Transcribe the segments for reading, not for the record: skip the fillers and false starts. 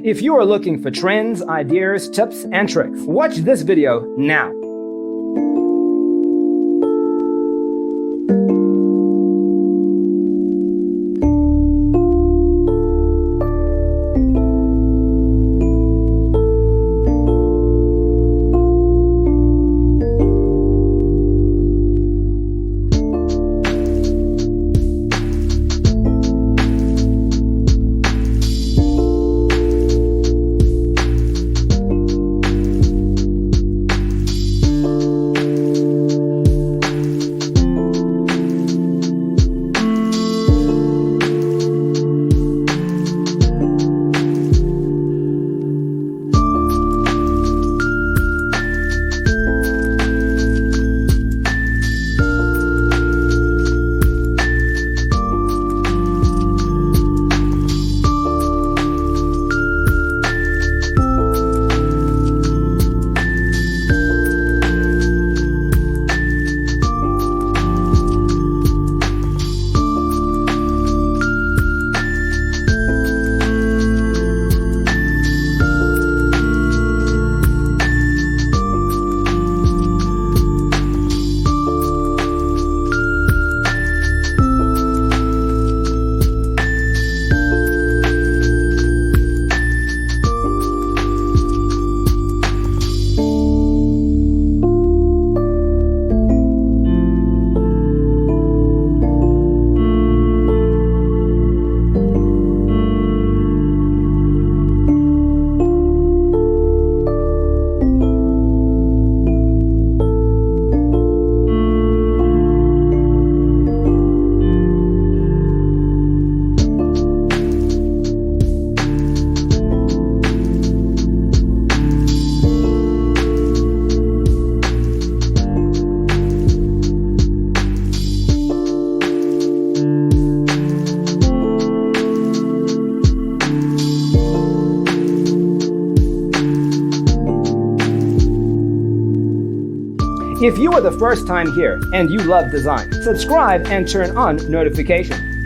If you are looking for trends, ideas, tips, and tricks, watch this video now. If you are the first time here and you love design, subscribe and turn on notifications.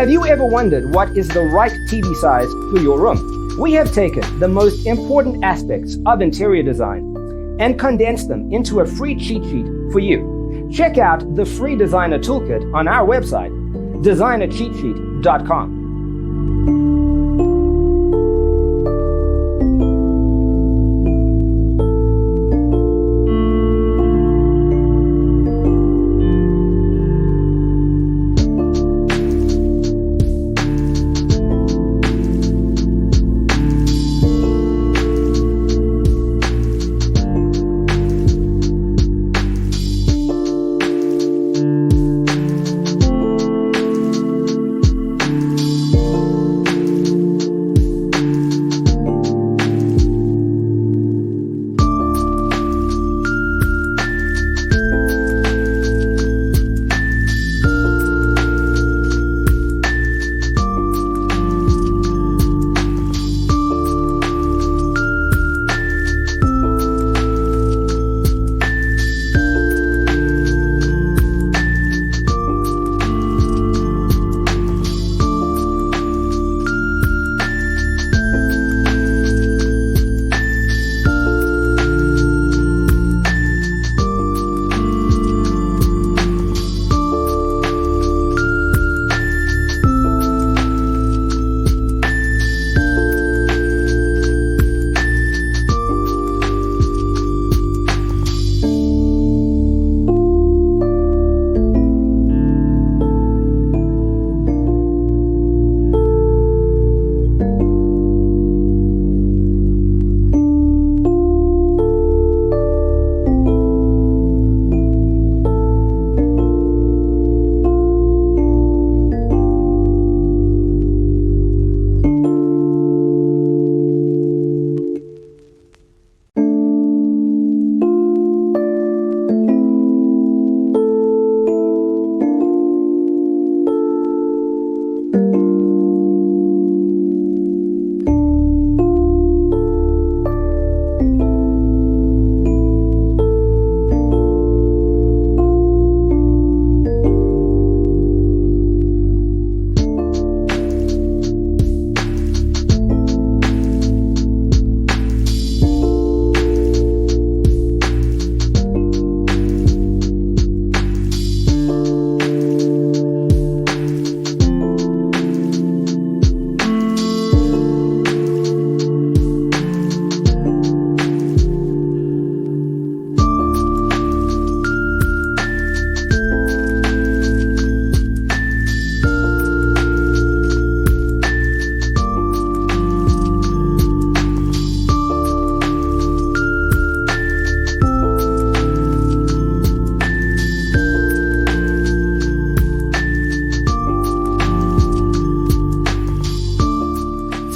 Have you ever wondered what is the right TV size for your room? We have taken the most important aspects of interior design and condensed them into a free cheat sheet for you. Check out the free designer toolkit on our website, designercheatsheet.com.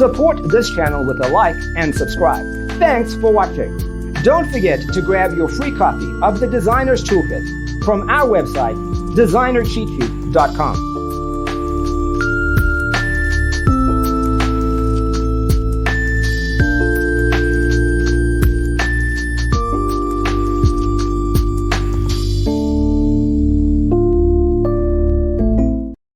Support this channel with a like and subscribe. Thanks for watching. Don't forget to grab your free copy of the Designer's Toolkit from our website, designercheatsheet.com.